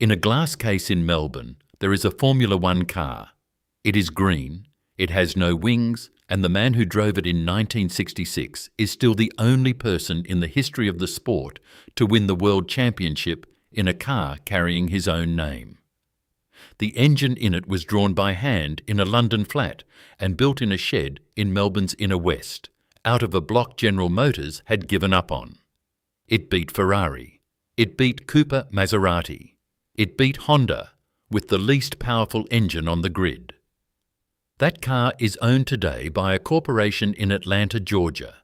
In a glass case in Melbourne, there is a Formula One car. It is green, it has no wings, and the man who drove it in 1966 is still the only person in the history of the sport to win the World Championship in a car carrying his own name. The engine in it was drawn by hand in a London flat and built in a shed in Melbourne's inner west, out of a block General Motors had given up on. It beat Ferrari. It beat Cooper Maserati. It beat Honda, with the least powerful engine on the grid. That car is owned today by a corporation in Atlanta, Georgia,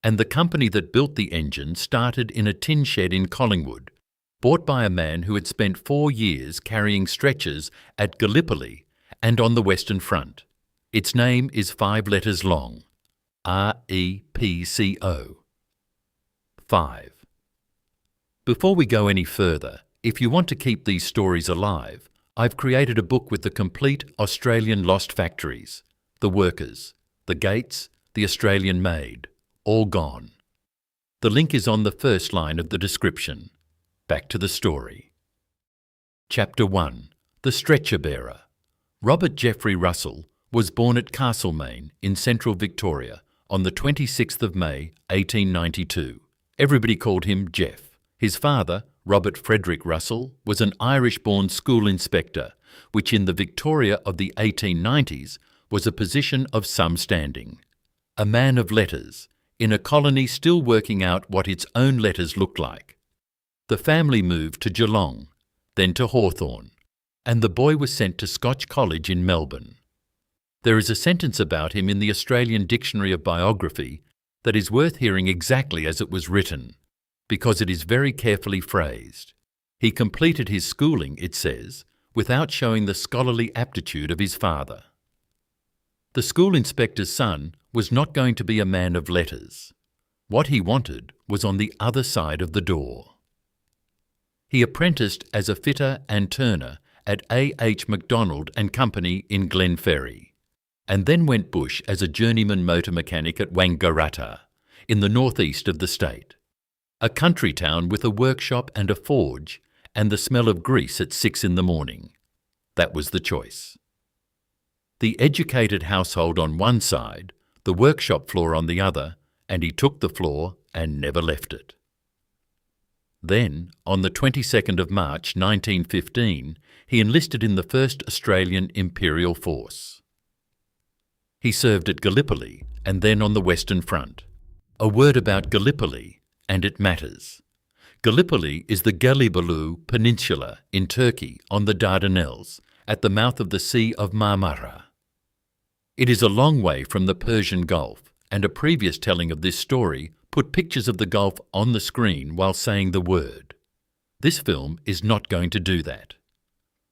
and the company that built the engine started in a tin shed in Collingwood, bought by a man who had spent 4 years carrying stretchers at Gallipoli and on the Western Front. Its name is 5 letters long, REPCO. 5. Before we go any further, if you want to keep these stories alive, I've created a book with the complete Australian lost factories, the workers, the gates, the Australian maid, all gone. The link is on the first line of the description. Back to the story. Chapter 1. The Stretcher Bearer. Robert Jeffrey Russell was born at Castlemaine in central Victoria on the 26th of May 1892. Everybody called him Jeff. His father, Robert Frederick Russell, was an Irish-born school inspector, which in the Victoria of the 1890s was a position of some standing. A man of letters, in a colony still working out what its own letters looked like. The family moved to Geelong, then to Hawthorn, and the boy was sent to Scotch College in Melbourne. There is a sentence about him in the Australian Dictionary of Biography that is worth hearing exactly as it was written, because it is very carefully phrased. He completed his schooling, it says, without showing the scholarly aptitude of his father. The school inspector's son was not going to be a man of letters. What he wanted was on the other side of the door. He apprenticed as a fitter and turner at A.H. MacDonald and Company in Glenferrie, and then went bush as a journeyman motor mechanic at Wangaratta, in the northeast of the state. A country town with a workshop and a forge, and the smell of grease at 6 in the morning. That was the choice. The educated household on one side, the workshop floor on the other, and he took the floor and never left it. Then, on the 22nd of March 1915, he enlisted in the 1st Australian Imperial Force. He served at Gallipoli and then on the Western Front. A word about Gallipoli, and it matters. Gallipoli is the Gelibolu Peninsula in Turkey on the Dardanelles, at the mouth of the Sea of Marmara. It is a long way from the Persian Gulf, and a previous telling of this story put pictures of the Gulf on the screen while saying the word. This film is not going to do that.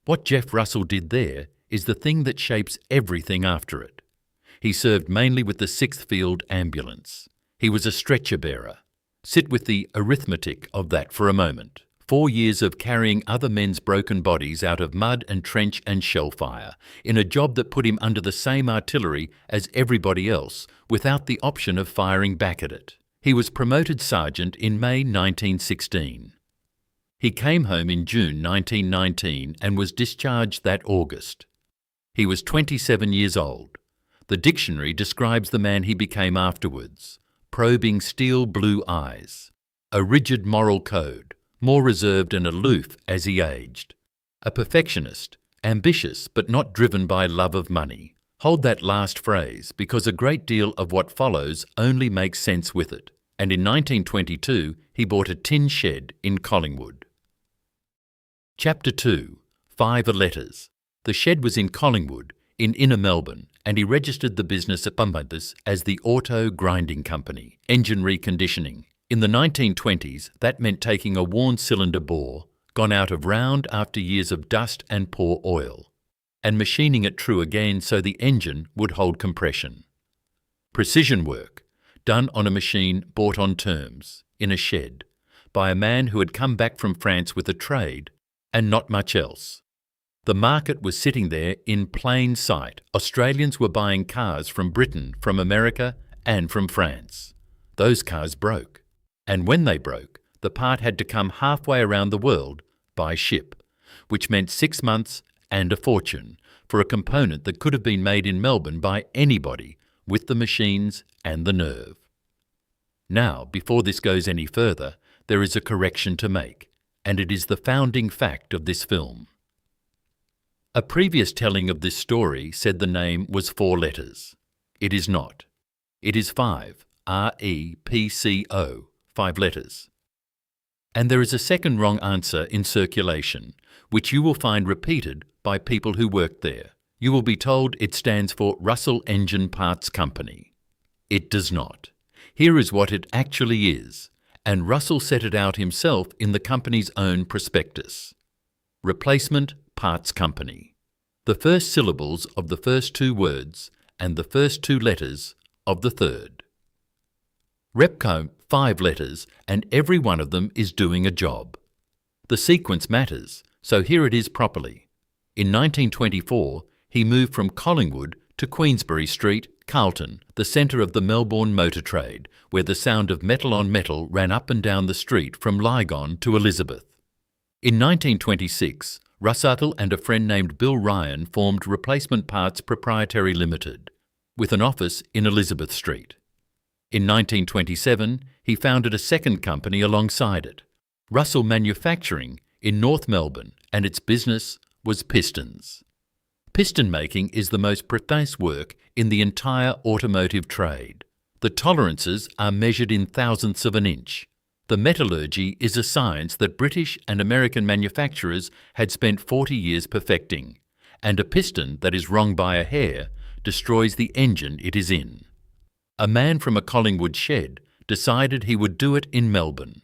What Jeff Russell did there is the thing that shapes everything after it. He served mainly with the 6th Field Ambulance. He was a stretcher bearer. Sit with the arithmetic of that for a moment. 4 years of carrying other men's broken bodies out of mud and trench and shell fire, in a job that put him under the same artillery as everybody else, without the option of firing back at it. He was promoted sergeant in May 1916. He came home in June 1919 and was discharged that August. He was 27 years old. The dictionary describes the man he became afterwards. Probing steel blue eyes, a rigid moral code, more reserved and aloof as he aged, a perfectionist, ambitious but not driven by love of money. Hold that last phrase because a great deal of what follows only makes sense with it, and in 1922 he bought a tin shed in Collingwood. Chapter 2. 5 letters. The shed was in Collingwood, in inner Melbourne, and he registered the business at Pumbumpus as the Auto Grinding Company, engine reconditioning. In the 1920s, that meant taking a worn cylinder bore, gone out of round after years of dust and poor oil, and machining it true again so the engine would hold compression. Precision work, done on a machine bought on terms, in a shed, by a man who had come back from France with a trade, and not much else. The market was sitting there in plain sight. Australians were buying cars from Britain, from America, and from France. Those cars broke. And when they broke, the part had to come halfway around the world by ship, which meant 6 months and a fortune for a component that could have been made in Melbourne by anybody with the machines and the nerve. Now, before this goes any further, there is a correction to make, and it is the founding fact of this film. A previous telling of this story said the name was 4 letters. It is not. It is 5, R-E-P-C-O, 5 letters. And there is a second wrong answer in circulation, which you will find repeated by people who worked there. You will be told it stands for Russell Engine Parts Company. It does not. Here is what it actually is, and Russell set it out himself in the company's own prospectus. Replacement Parts Company. The first syllables of the first 2 words and the first 2 letters of the third. Repco, 5 letters, and every one of them is doing a job. The sequence matters, so here it is properly. In 1924, he moved from Collingwood to Queensbury Street, Carlton, the centre of the Melbourne motor trade, where the sound of metal on metal ran up and down the street from Lygon to Elizabeth. In 1926, Russell and a friend named Bill Ryan formed Replacement Parts Proprietary Limited, with an office in Elizabeth Street. In 1927, he founded a second company alongside it, Russell Manufacturing, in North Melbourne, and its business was pistons. Piston making is the most precise work in the entire automotive trade. The tolerances are measured in thousandths of an inch. The metallurgy is a science that British and American manufacturers had spent 40 years perfecting, and a piston that is wrong by a hair destroys the engine it is in. A man from a Collingwood shed decided he would do it in Melbourne.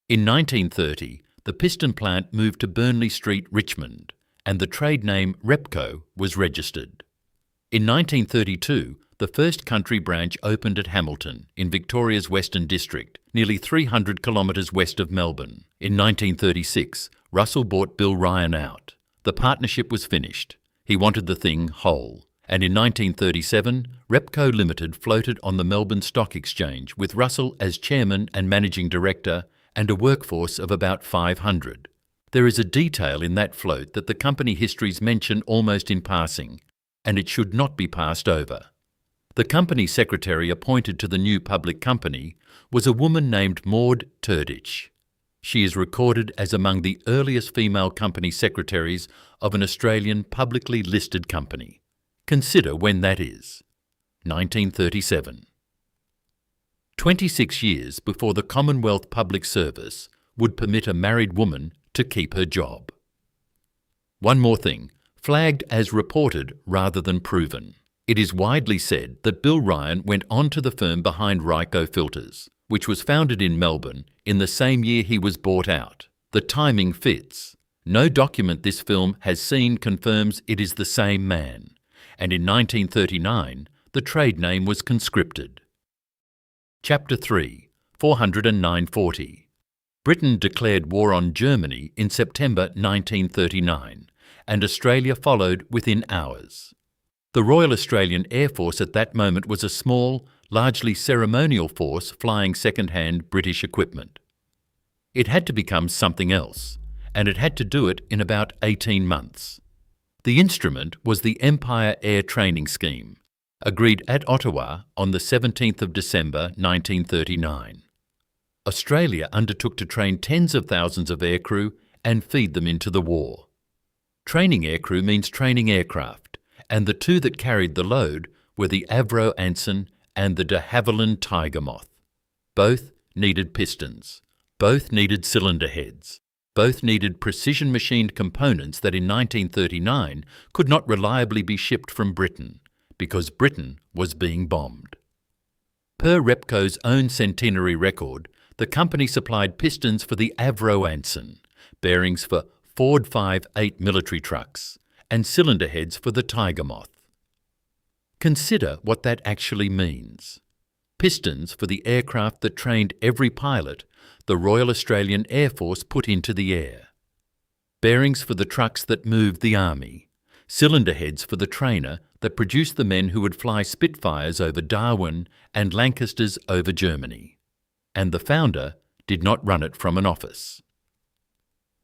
In 1930, the piston plant moved to Burnley Street, Richmond, and the trade name Repco was registered. In 1932, the first country branch opened at Hamilton, in Victoria's Western District, nearly 300 kilometres west of Melbourne. In 1936, Russell bought Bill Ryan out. The partnership was finished. He wanted the thing whole. And in 1937, Repco Limited floated on the Melbourne Stock Exchange with Russell as chairman and managing director and a workforce of about 500. There is a detail in that float that the company histories mention almost in passing, and it should not be passed over. The company secretary appointed to the new public company was a woman named Maud Turditch. She is recorded as among the earliest female company secretaries of an Australian publicly listed company. Consider when that is. 1937. 26 years before the Commonwealth Public Service would permit a married woman to keep her job. One more thing, flagged as reported rather than proven. It is widely said that Bill Ryan went on to the firm behind Repco Filters, which was founded in Melbourne in the same year he was bought out. The timing fits. No document this film has seen confirms it is the same man, and in 1939 the trade name was conscripted. Chapter 3, 409.40. Britain declared war on Germany in September 1939, and Australia followed within hours. The Royal Australian Air Force at that moment was a small, largely ceremonial force flying second-hand British equipment. It had to become something else, and it had to do it in about 18 months. The instrument was the Empire Air Training Scheme, agreed at Ottawa on the 17th of December 1939. Australia undertook to train tens of thousands of aircrew and feed them into the war. Training aircrew means training aircraft, and the 2 that carried the load were the Avro Anson and the de Havilland Tiger Moth. Both needed pistons. Both needed cylinder heads. Both needed precision-machined components that in 1939 could not reliably be shipped from Britain, because Britain was being bombed. Per Repco's own centenary record, the company supplied pistons for the Avro Anson, bearings for Ford 5.8 military trucks, and cylinder heads for the Tiger Moth. Consider what that actually means. Pistons for the aircraft that trained every pilot the Royal Australian Air Force put into the air. Bearings for the trucks that moved the army. Cylinder heads for the trainer that produced the men who would fly Spitfires over Darwin and Lancasters over Germany. And the founder did not run it from an office.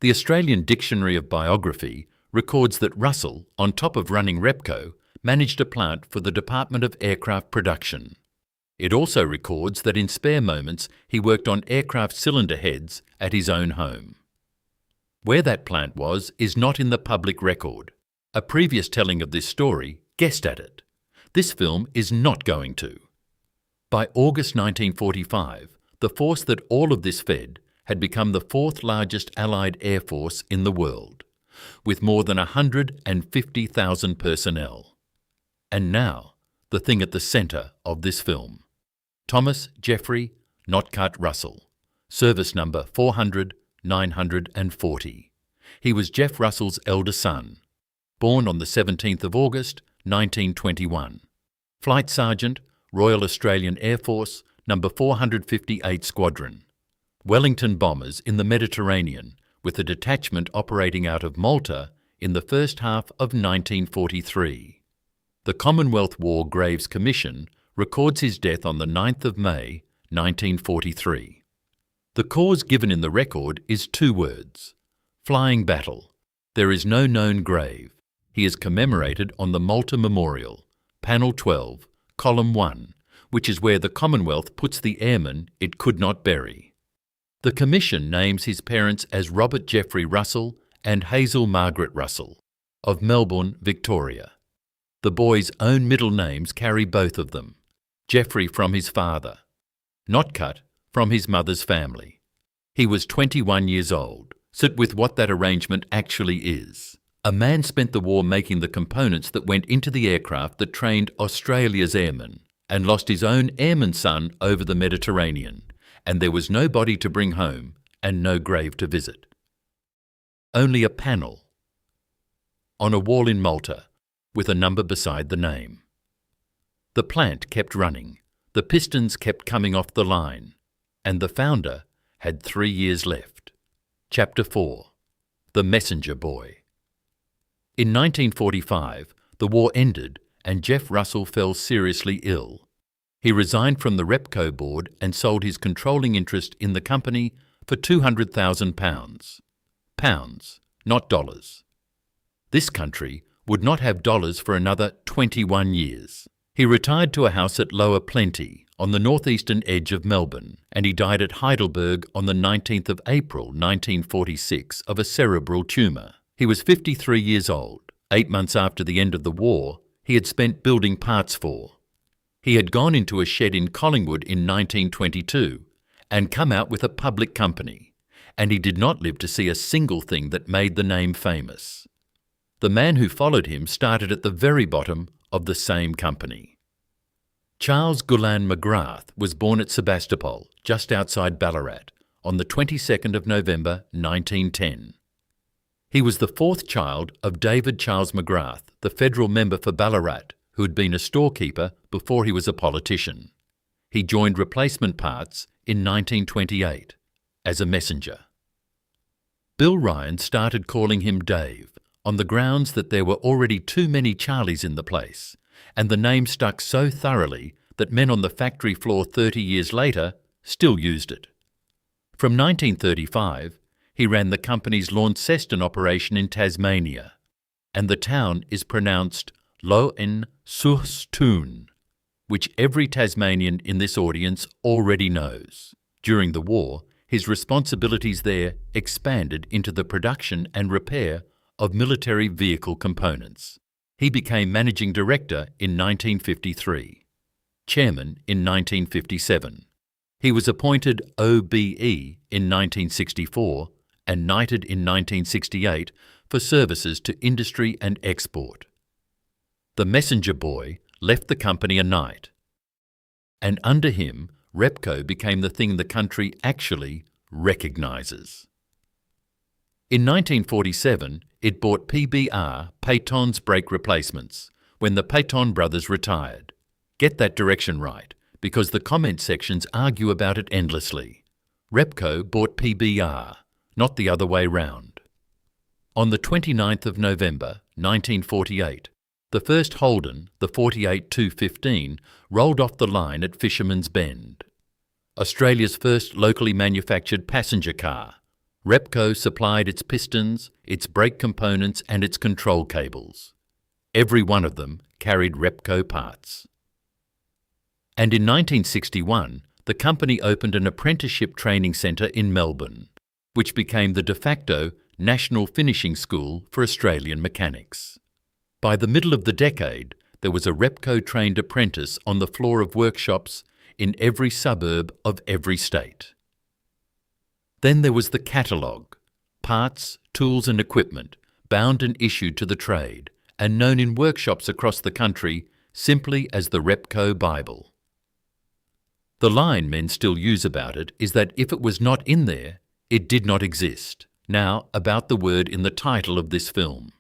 The Australian Dictionary of Biography records that Russell, on top of running Repco, managed a plant for the Department of Aircraft Production. It also records that in spare moments he worked on aircraft cylinder heads at his own home. Where that plant was is not in the public record. A previous telling of this story guessed at it. This film is not going to. By August 1945, the force that all of this fed had become the fourth largest Allied air force in the world, with more than 150,000 personnel. And now, the thing at the centre of this film. Thomas Jeffrey Notcut Russell, service number 400-940. He was Jeff Russell's elder son, born on the 17th of August 1921. Flight Sergeant, Royal Australian Air Force, number 458 Squadron. Wellington bombers in the Mediterranean, with a detachment operating out of Malta in the first half of 1943. The Commonwealth War Graves Commission records his death on the 9th of May, 1943. The cause given in the record is 2 words. Flying battle. There is no known grave. He is commemorated on the Malta Memorial, Panel 12, Column 1, which is where the Commonwealth puts the airmen it could not bury. The Commission names his parents as Robert Jeffrey Russell and Hazel Margaret Russell, of Melbourne, Victoria. The boys' own middle names carry both of them. Jeffrey from his father, Notcut from his mother's family. He was 21 years old. Sit with what that arrangement actually is. A man spent the war making the components that went into the aircraft that trained Australia's airmen, and lost his own airman son over the Mediterranean, and there was no body to bring home and no grave to visit. Only a panel on a wall in Malta with a number beside the name. The plant kept running, the pistons kept coming off the line, and the founder had 3 years left. Chapter 4. The Messenger Boy. In 1945, the war ended and Jeff Russell fell seriously ill. He resigned from the Repco board and sold his controlling interest in the company for £200,000. Pounds, not dollars. This country would not have dollars for another 21 years. He retired to a house at Lower Plenty, on the northeastern edge of Melbourne, and he died at Heidelberg on the 19th of April 1946 of a cerebral tumour. He was 53 years old. 8 months after the end of the war, he had spent building parts for. He had gone into a shed in Collingwood in 1922 and come out with a public company, and he did not live to see a single thing that made the name famous. The man who followed him started at the very bottom of the same company. Charles Gulan McGrath was born at Sebastopol, just outside Ballarat, on the 22nd of November 1910. He was the 4th child of David Charles McGrath, the federal member for Ballarat, who had been a storekeeper before he was a politician. He joined Replacement Parts in 1928 as a messenger. Bill Ryan started calling him Dave, on the grounds that there were already too many Charlies in the place, and the name stuck so thoroughly that men on the factory floor 30 years later still used it. From 1935, he ran the company's Launceston operation in Tasmania, and the town is pronounced Loen-sur-Stoon, which every Tasmanian in this audience already knows. During the war, his responsibilities there expanded into the production and repair of military vehicle components. He became managing director in 1953, chairman in 1957. He was appointed OBE in 1964 and knighted in 1968 for services to industry and export. The messenger boy left the company a knight, and under him, Repco became the thing the country actually recognises. In 1947, it bought PBR, Peyton's brake replacements, when the Peyton brothers retired. Get that direction right, because the comment sections argue about it endlessly. Repco bought PBR, not the other way round. On the 29th of November, 1948, the first Holden, the 48-215, rolled off the line at Fisherman's Bend. Australia's first locally manufactured passenger car, Repco supplied its pistons, its brake components and its control cables. Every one of them carried Repco parts. And in 1961, the company opened an apprenticeship training centre in Melbourne, which became the de facto national finishing school for Australian mechanics. By the middle of the decade, there was a Repco-trained apprentice on the floor of workshops in every suburb of every state. Then there was the catalogue, parts, tools and equipment, bound and issued to the trade, and known in workshops across the country simply as the Repco Bible. The line men still use about it is that if it was not in there, it did not exist. Now, about the word in the title of this film.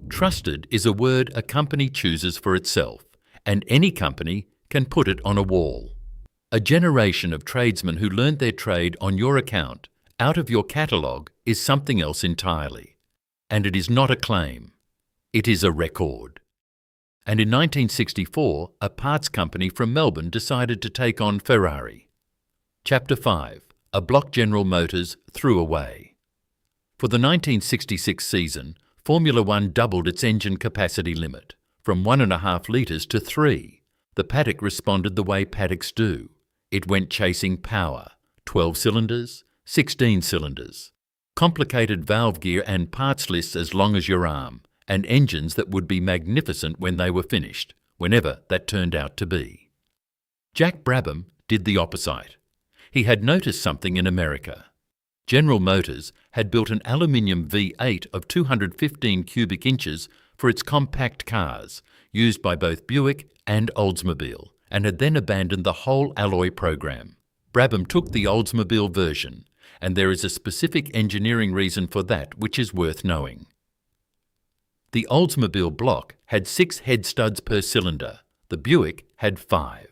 Trusted is a word a company chooses for itself, and any company can put it on a wall. A generation of tradesmen who learned their trade on your account, out of your catalogue, is something else entirely. And it is not a claim. It is a record. And in 1964, a parts company from Melbourne decided to take on Ferrari. Chapter 5. A block General Motors threw away. For the 1966 season, Formula One doubled its engine capacity limit, from 1.5 litres to 3. The paddock responded the way paddocks do. It went chasing power, 12 cylinders, 16 cylinders, complicated valve gear and parts lists as long as your arm, and engines that would be magnificent when they were finished, whenever that turned out to be. Jack Brabham did the opposite. He had noticed something in America. General Motors had built an aluminium V8 of 215 cubic inches for its compact cars, used by both Buick and Oldsmobile, and had then abandoned the whole alloy program. Brabham took the Oldsmobile version, and there is a specific engineering reason for that which is worth knowing. The Oldsmobile block had 6 head studs per cylinder. The Buick had 5.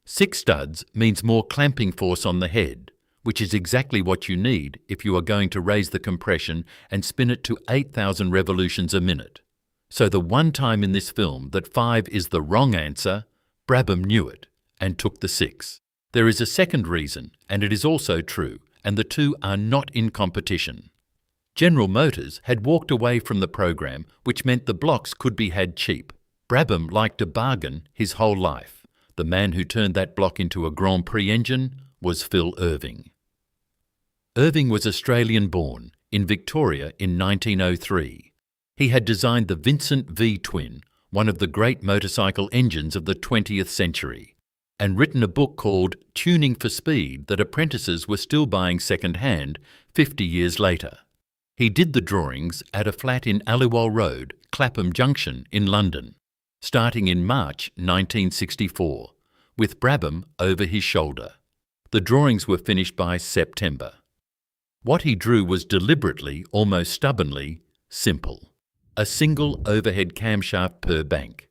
6 studs means more clamping force on the head, which is exactly what you need if you are going to raise the compression and spin it to 8,000 revolutions a minute. So the one time in this film that 5 is the wrong answer, Brabham knew it and took the 6. There is a second reason, and it is also true, and the two are not in competition. General Motors had walked away from the program, which meant the blocks could be had cheap. Brabham liked a bargain his whole life. The man who turned that block into a Grand Prix engine was Phil Irving. Irving was Australian-born, in Victoria in 1903. He had designed the Vincent V-twin, one of the great motorcycle engines of the 20th century, and written a book called Tuning for Speed that apprentices were still buying second-hand 50 years later. He did the drawings at a flat in Aliwal Road, Clapham Junction in London, starting in March 1964, with Brabham over his shoulder. The drawings were finished by September. What he drew was deliberately, almost stubbornly, simple. A single overhead camshaft per bank,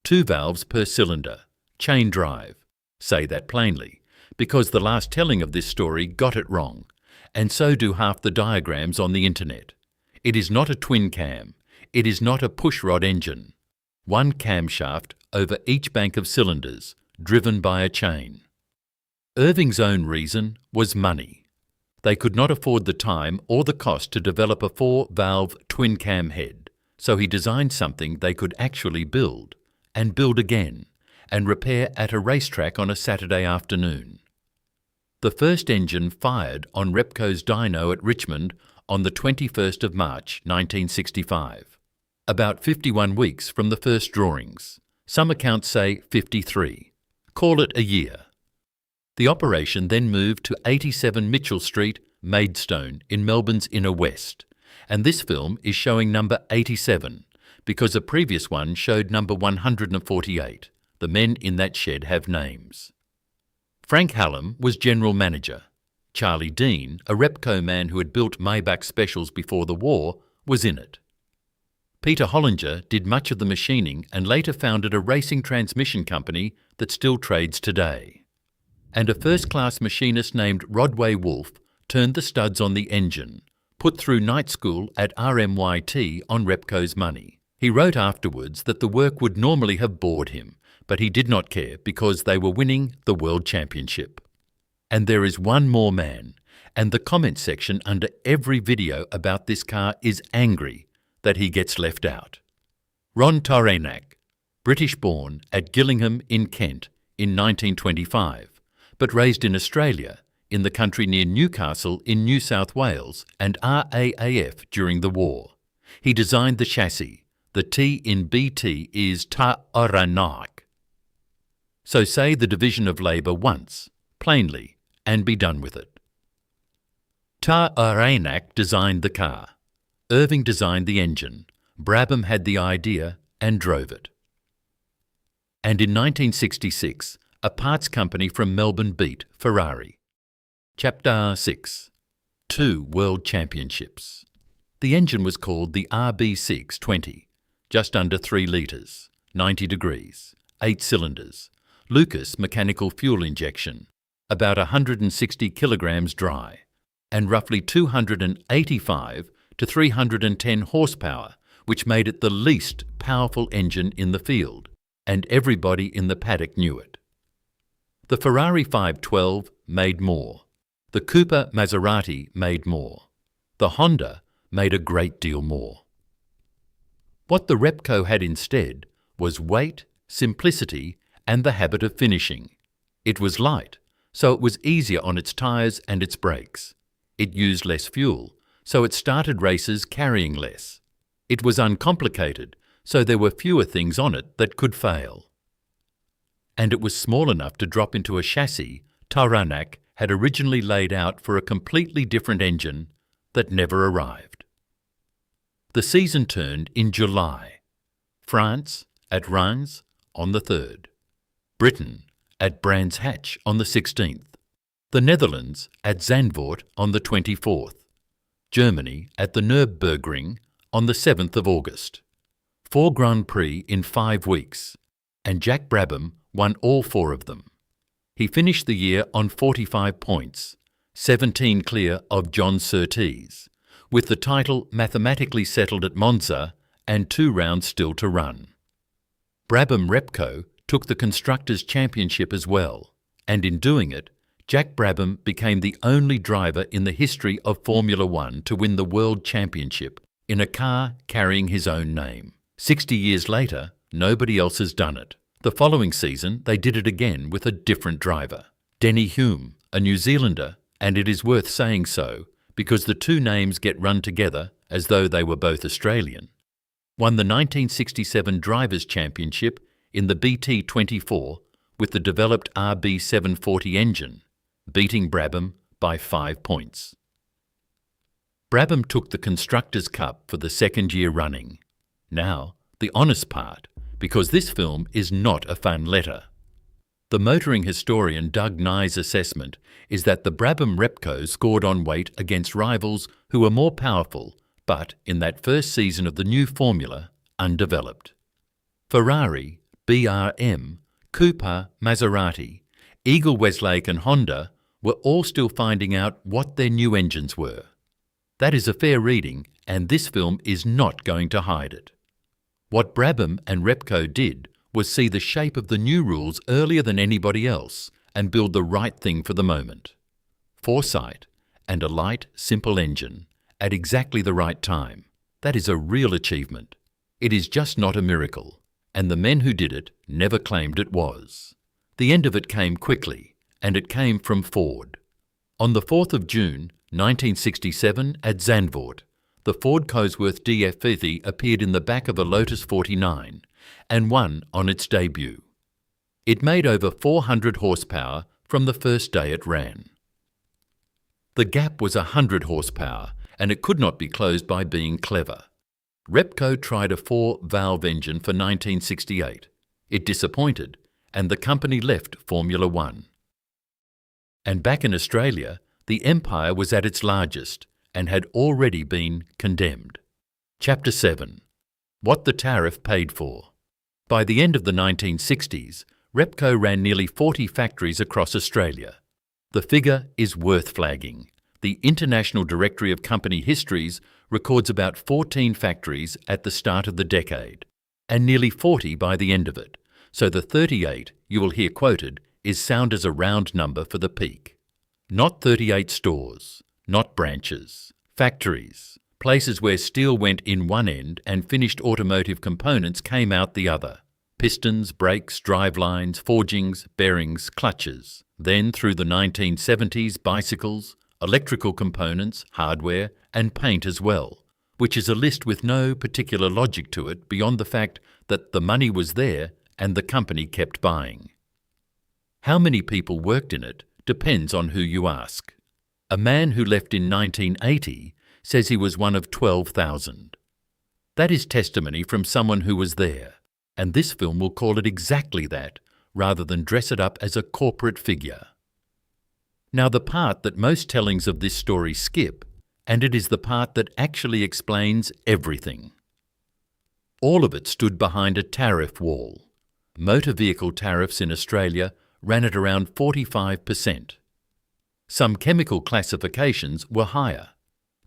2 valves per cylinder, chain drive. Say that plainly, because the last telling of this story got it wrong, and so do half the diagrams on the internet. It is not a twin cam. It is not a pushrod engine. 1 camshaft over each bank of cylinders, driven by a chain. Irving's own reason was money. They could not afford the time or the cost to develop a 4-valve twin-cam head, so he designed something they could actually build, and build again, and repair at a racetrack on a Saturday afternoon. The first engine fired on Repco's dyno at Richmond on the 21st of March 1965, about 51 weeks from the first drawings. Some accounts say 53. Call it a year. The operation then moved to 87 Mitchell Street, Maidstone, in Melbourne's inner west, and this film is showing number 87 because a previous one showed number 148. The men in that shed have names. Frank Hallam was general manager. Charlie Dean, a Repco man who had built Maybach specials before the war, was in it. Peter Hollinger did much of the machining and later founded a racing transmission company that still trades today. And a first-class machinist named Rodway Wolfe turned the studs on the engine, put through night school at RMYT on Repco's money. He wrote afterwards that the work would normally have bored him, but he did not care because they were winning the World Championship. And there is one more man, and the comment section under every video about this car is angry that he gets left out. Ron Tarenak, British-born at Gillingham in Kent in 1925, but raised in Australia, in the country near Newcastle in New South Wales and RAAF during the war. He designed the chassis. The T in BT is Tarenak. So say the division of labour once, plainly, and be done with it. Tarenak designed the car. Irving designed the engine. Brabham had the idea and drove it. And in 1966, a parts company from Melbourne beat Ferrari. Chapter 6. 2 World Championships. The engine was called the RB620, just under 3 litres, 90 degrees, 8 cylinders, Lucas mechanical fuel injection, about 160 kilograms dry, and roughly 285 to 310 horsepower, which made it the least powerful engine in the field, and everybody in the paddock knew it. The Ferrari 512 made more. The Cooper Maserati made more. The Honda made a great deal more. What the Repco had instead was weight, simplicity, and the habit of finishing. It was light, so it was easier on its tyres and its brakes. It used less fuel, so it started races carrying less. It was uncomplicated, so there were fewer things on it that could fail. And it was small enough to drop into a chassis Tarenak had originally laid out for a completely different engine that never arrived. The season turned in July. France at Reims on the 3rd. Britain at Brands Hatch on the 16th. The Netherlands at Zandvoort on the 24th. Germany at the Nürburgring on the 7th of August. 4 Grand Prix in 5 weeks, and Jack Brabham won all 4 of them. He finished the year on 45 points, 17 clear of John Surtees, with the title mathematically settled at Monza and 2 rounds still to run. Brabham Repco took the Constructors' Championship as well, and in doing it, Jack Brabham became the only driver in the history of Formula One to win the World Championship in a car carrying his own name. 60 years later, nobody else has done it. The following season, they did it again with a different driver, Denny Hume, a New Zealander, and it is worth saying so because the 2 names get run together as though they were both Australian. Won the 1967 Drivers' Championship in the BT24 with the developed RB740 engine, beating Brabham by 5 points. Brabham took the Constructors' Cup for the 2nd year running. Now, the honest part, because this film is not a fun letter. The motoring historian Doug Nye's assessment is that the Brabham Repco scored on weight against rivals who were more powerful, but in that first season of the new formula, undeveloped. Ferrari, BRM, Cooper, Maserati, Eagle Westlake and Honda were all still finding out what their new engines were. That is a fair reading, and this film is not going to hide it. What Brabham and Repco did was see the shape of the new rules earlier than anybody else and build the right thing for the moment. Foresight and a light, simple engine at exactly the right time. That is a real achievement. It is just not a miracle, and the men who did it never claimed it was. The end of it came quickly, and it came from Ford. On the 4th of June, 1967, at Zandvoort, the Ford Cosworth DF50 appeared in the back of a Lotus 49 and won on its debut. It made over 400 horsepower from the first day it ran. The gap was 100 horsepower and it could not be closed by being clever. Repco tried a 4-valve engine for 1968. It disappointed and the company left Formula One. And back in Australia, the empire was at its largest and had already been condemned. Chapter 7. What the tariff paid for. By the end of the 1960s, Repco ran nearly 40 factories across Australia. The figure is worth flagging. The International Directory of Company Histories records about 14 factories at the start of the decade, and nearly 40 by the end of it, so the 38 you will hear quoted is sound as a round number for the peak. Not 38 stores, not branches, factories, places where steel went in one end and finished automotive components came out the other. Pistons, brakes, drivelines, forgings, bearings, clutches. Then, through the 1970s, bicycles, electrical components, hardware, and paint as well, which is a list with no particular logic to it beyond the fact that the money was there and the company kept buying. How many people worked in it depends on who you ask. A man who left in 1980 says he was one of 12,000. That is testimony from someone who was there, and this film will call it exactly that, rather than dress it up as a corporate figure. Now, the part that most tellings of this story skip, and it is the part that actually explains everything. All of it stood behind a tariff wall. Motor vehicle tariffs in Australia ran at around 45%. Some chemical classifications were higher.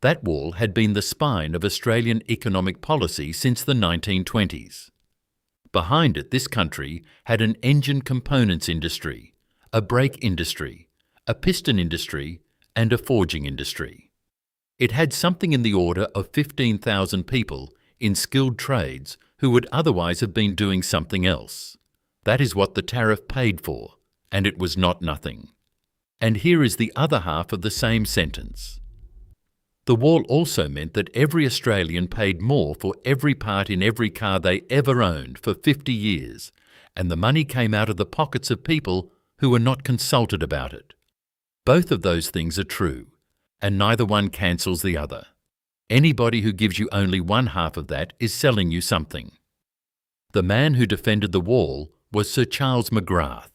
That wall had been the spine of Australian economic policy since the 1920s. Behind it, this country had an engine components industry, a brake industry, a piston industry, and a forging industry. It had something in the order of 15,000 people in skilled trades who would otherwise have been doing something else. That is what the tariff paid for, and it was not nothing. And here is the other half of the same sentence. The wall also meant that every Australian paid more for every part in every car they ever owned for 50 years, and the money came out of the pockets of people who were not consulted about it. Both of those things are true, and neither one cancels the other. Anybody who gives you only one half of that is selling you something. The man who defended the wall was Sir Charles McGrath.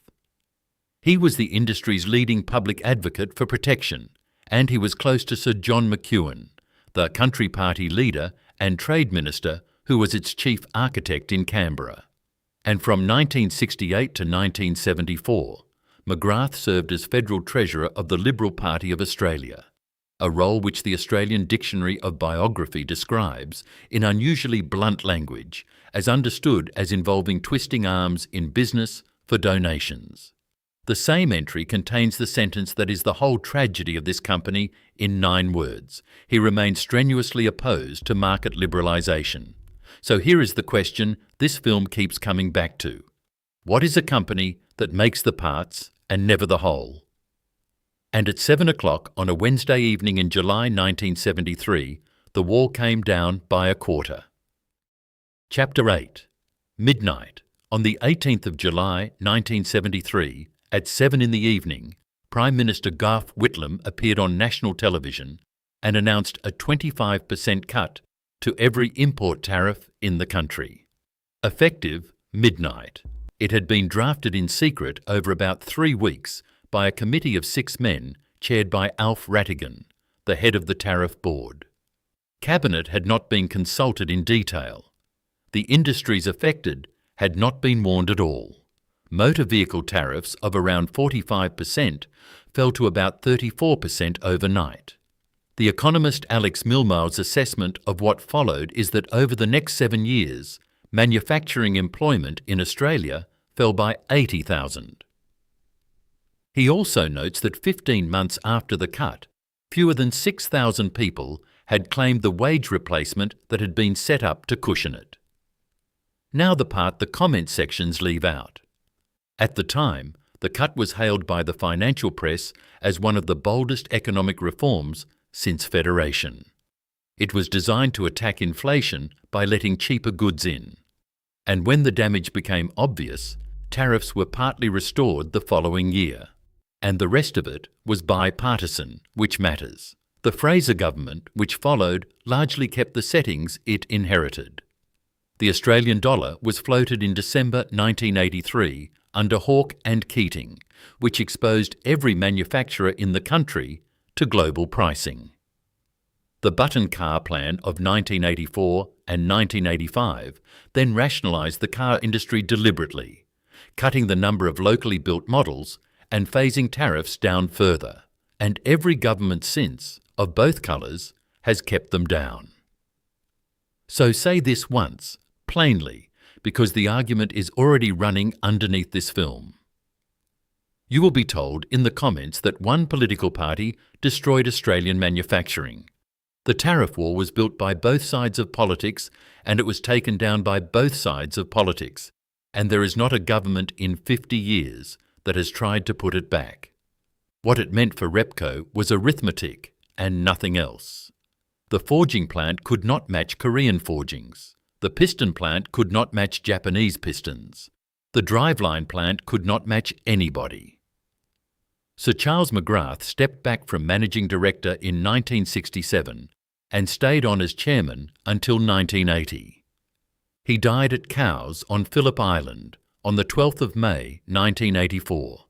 He was the industry's leading public advocate for protection, and he was close to Sir John McEwen, the Country Party leader and Trade Minister who was its chief architect in Canberra. And from 1968 to 1974, McGrath served as Federal Treasurer of the Liberal Party of Australia, a role which the Australian Dictionary of Biography describes in unusually blunt language as understood as involving twisting arms in business for donations. The same entry contains the sentence that is the whole tragedy of this company in 9 words. He remained strenuously opposed to market liberalisation. So here is the question this film keeps coming back to. What is a company that makes the parts and never the whole? And at 7 o'clock on a Wednesday evening in July 1973, the wall came down by a quarter. Chapter 8. Midnight. On the 18th of July 1973, at 7 in the evening, Prime Minister Gough Whitlam appeared on national television and announced a 25% cut to every import tariff in the country. Effective midnight. It had been drafted in secret over about 3 weeks by a committee of 6 men chaired by Alf Rattigan, the head of the Tariff Board. Cabinet had not been consulted in detail. The industries affected had not been warned at all. Motor vehicle tariffs of around 45% fell to about 34% overnight. The economist Alex Milmau's assessment of what followed is that over the next 7 years, manufacturing employment in Australia fell by 80,000. He also notes that 15 months after the cut, fewer than 6,000 people had claimed the wage replacement that had been set up to cushion it. Now the part the comment sections leave out. At the time, the cut was hailed by the financial press as one of the boldest economic reforms since Federation. It was designed to attack inflation by letting cheaper goods in. And when the damage became obvious, tariffs were partly restored the following year. And the rest of it was bipartisan, which matters. The Fraser government, which followed, largely kept the settings it inherited. The Australian dollar was floated in December 1983 under Hawke and Keating, which exposed every manufacturer in the country to global pricing. The Button Car Plan of 1984 and 1985 then rationalised the car industry deliberately, cutting the number of locally built models and phasing tariffs down further, and every government since, of both colours, has kept them down. So say this once, plainly, because the argument is already running underneath this film. You will be told in the comments that one political party destroyed Australian manufacturing. The tariff war was built by both sides of politics, and it was taken down by both sides of politics, and there is not a government in 50 years that has tried to put it back. What it meant for Repco was arithmetic and nothing else. The forging plant could not match Korean forgings. The piston plant could not match Japanese pistons. The driveline plant could not match anybody. Sir Charles McGrath stepped back from managing director in 1967 and stayed on as chairman until 1980. He died at Cowes on Phillip Island on the 12th of May 1984,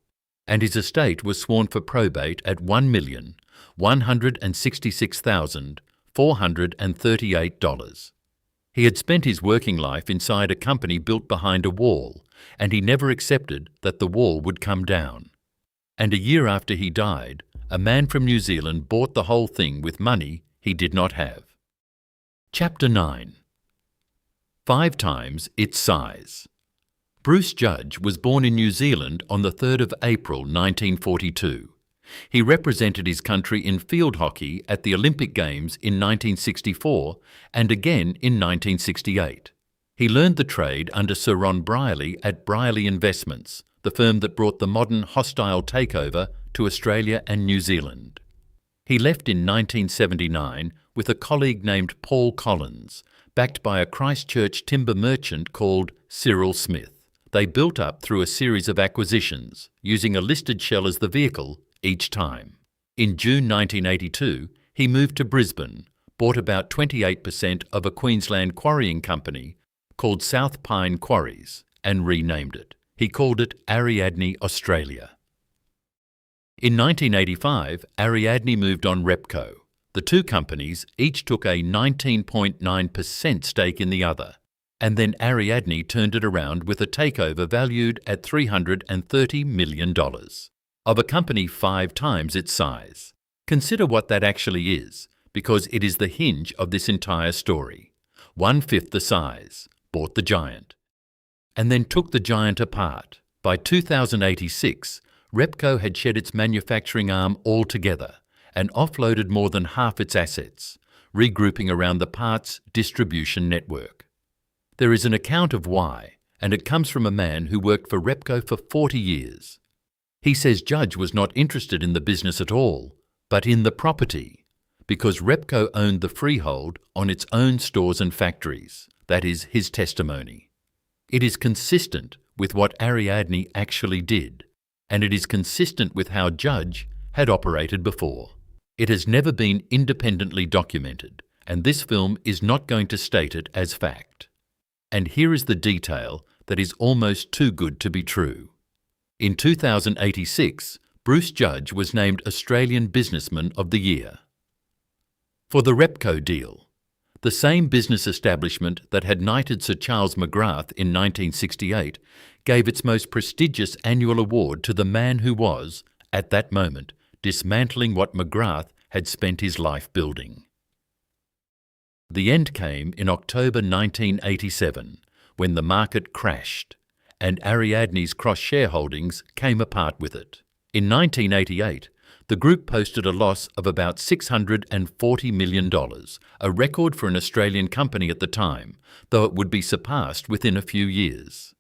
and his estate was sworn for probate at $1,166,438. He had spent his working life inside a company built behind a wall, and he never accepted that the wall would come down. And a year after he died, a man from New Zealand bought the whole thing with money he did not have. Chapter 9. 5 times its size. Bruce Judge was born in New Zealand on the 3rd of April 1942. He represented his country in field hockey at the Olympic Games in 1964 and again in 1968. He learned the trade under Sir Ron Brierley at Brierley Investments, the firm that brought the modern hostile takeover to Australia and New Zealand. He left in 1979 with a colleague named Paul Collins, backed by a Christchurch timber merchant called Cyril Smith. They built up through a series of acquisitions, using a listed shell as the vehicle each time. In June 1982, he moved to Brisbane, bought about 28% of a Queensland quarrying company called South Pine Quarries, and renamed it. He called it Ariadne Australia. In 1985, Ariadne moved on Repco. The two companies each took a 19.9% stake in the other, and then Ariadne turned it around with a takeover valued at $330 million. Of a company 5 times its size. Consider what that actually is, because it is the hinge of this entire story. 1/5 the size, bought the giant, and then took the giant apart. By 2086, Repco had shed its manufacturing arm altogether and offloaded more than half its assets, regrouping around the parts distribution network. There is an account of why, and it comes from a man who worked for Repco for 40 years. He says Judge was not interested in the business at all, but in the property, because Repco owned the freehold on its own stores and factories. That is his testimony. It is consistent with what Ariadne actually did, and it is consistent with how Judge had operated before. It has never been independently documented, and this film is not going to state it as fact. And here is the detail that is almost too good to be true. In 2086, Bruce Judge was named Australian Businessman of the Year. For the Repco deal, the same business establishment that had knighted Sir Charles McGrath in 1968 gave its most prestigious annual award to the man who was, at that moment, dismantling what McGrath had spent his life building. The end came in October 1987, when the market crashed, and Ariadne's cross-shareholdings came apart with it. In 1988, the group posted a loss of about $640 million, a record for an Australian company at the time, though it would be surpassed within a few years.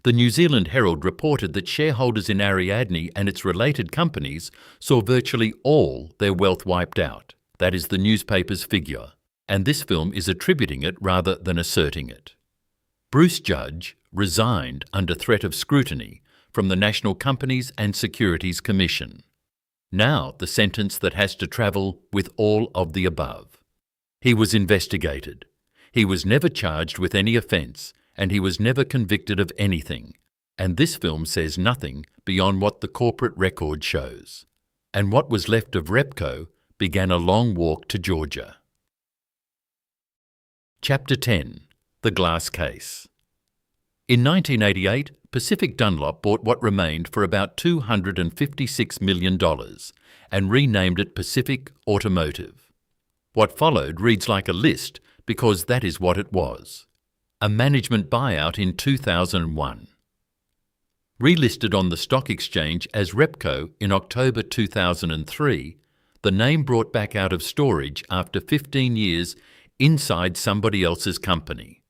The New Zealand Herald reported that shareholders in Ariadne and its related companies saw virtually all their wealth wiped out. That is the newspaper's figure, and this film is attributing it rather than asserting it. Bruce Judge resigned under threat of scrutiny from the National Companies and Securities Commission. Now the sentence that has to travel with all of the above. He was investigated. He was never charged with any offence, and he was never convicted of anything. And this film says nothing beyond what the corporate record shows. And what was left of Repco began a long walk to Georgia. Chapter 10. The Glass Case. In 1988, Pacific Dunlop bought what remained for about $256 million and renamed it Pacific Automotive. What followed reads like a list because that is what it was. A management buyout in 2001. Relisted on the stock exchange as Repco in October 2003, the name brought back out of storage after 15 years inside somebody else's company.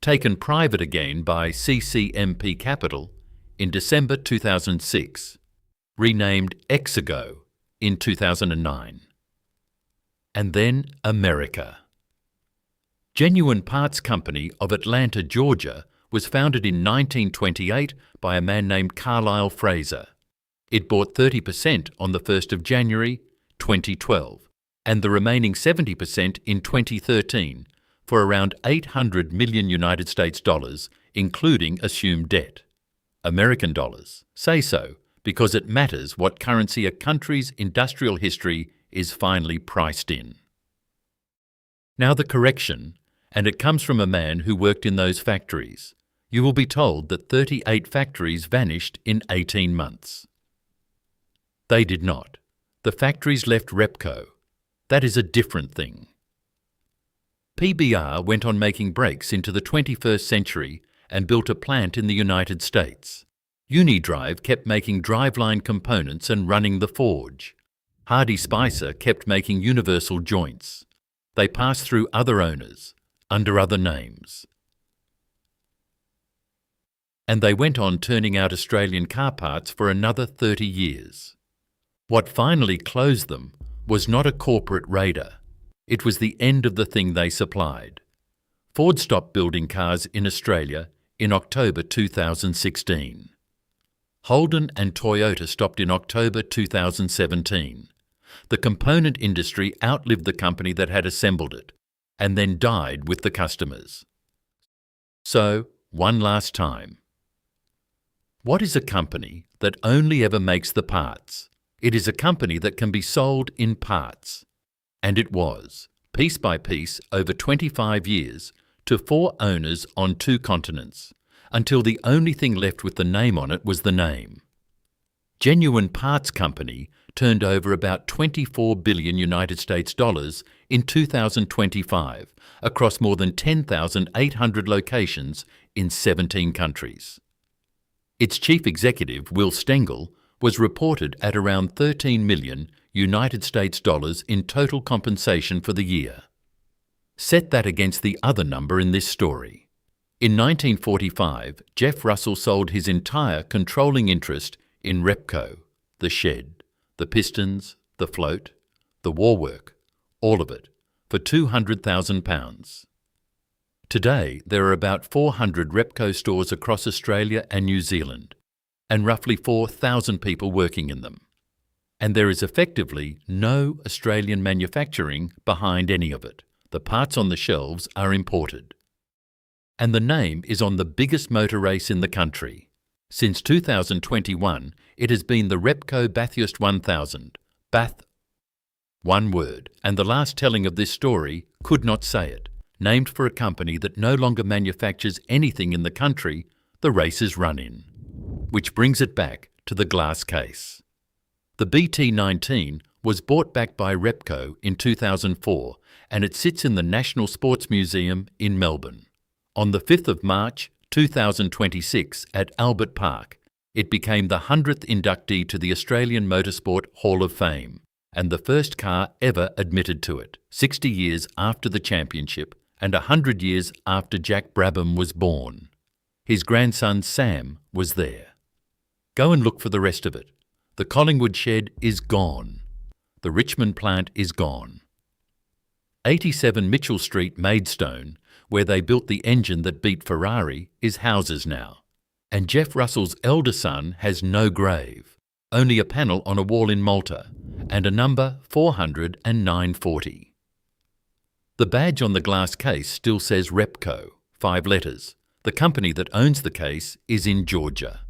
Taken private again by CCMP Capital in December 2006, renamed Exago in 2009. And then America. Genuine Parts Company of Atlanta, Georgia, was founded in 1928 by a man named Carlisle Fraser. It bought 30% on the 1st of January 2012 and the remaining 70% in 2013 for around $800 million United States dollars, including assumed debt. American dollars. Say so because it matters what currency a country's industrial history is finally priced in. Now the correction, and it comes from a man who worked in those factories. You will be told that 38 factories vanished in 18 months. They did not. The factories left Repco. That is a different thing. PBR went on making brakes into the 21st century and built a plant in the United States. Unidrive kept making driveline components and running the forge. Hardy Spicer kept making universal joints. They passed through other owners, under other names. And they went on turning out Australian car parts for another 30 years. What finally closed them was not a corporate raider. It was the end of the thing they supplied. Ford stopped building cars in Australia in October 2016. Holden and Toyota stopped in October 2017. The component industry outlived the company that had assembled it, and then died with the customers. So, one last time. What is a company that only ever makes the parts? It is a company that can be sold in parts. And it was, piece by piece, over 25 years, to 4 owners on 2 continents, until the only thing left with the name on it was the name. Genuine Parts Company turned over about 24 billion United States dollars in 2025 across more than 10,800 locations in 17 countries. Its chief executive, Will Stengel, was reported at around 13 million United States dollars in total compensation for the year. Set that against the other number in this story. In 1945, Jeff Russell sold his entire controlling interest in Repco, the shed, the pistons, the float, the warwork, all of it, for £200,000. Today, there are about 400 Repco stores across Australia and New Zealand, and roughly 4,000 people working in them. And there is effectively no Australian manufacturing behind any of it. The parts on the shelves are imported. And the name is on the biggest motor race in the country. Since 2021, it has been the Repco Bathurst 1000. Bath, one word, and the last telling of this story could not say it. Named for a company that no longer manufactures anything in the country the race is run in. Which brings it back to the glass case. The BT19 was bought back by Repco in 2004 and it sits in the National Sports Museum in Melbourne. On the 5th of March 2026 at Albert Park, it became the 100th inductee to the Australian Motorsport Hall of Fame and the first car ever admitted to it, 60 years after the championship and 100 years after Jack Brabham was born. His grandson Sam was there. Go and look for the rest of it. The Collingwood shed is gone. The Richmond plant is gone. 87 Mitchell Street, Maidstone, where they built the engine that beat Ferrari, is houses now. And Jeff Russell's elder son has no grave, only a panel on a wall in Malta, and a number 400 and 940. The badge on the glass case still says Repco, 5 letters. The company that owns the case is in Georgia.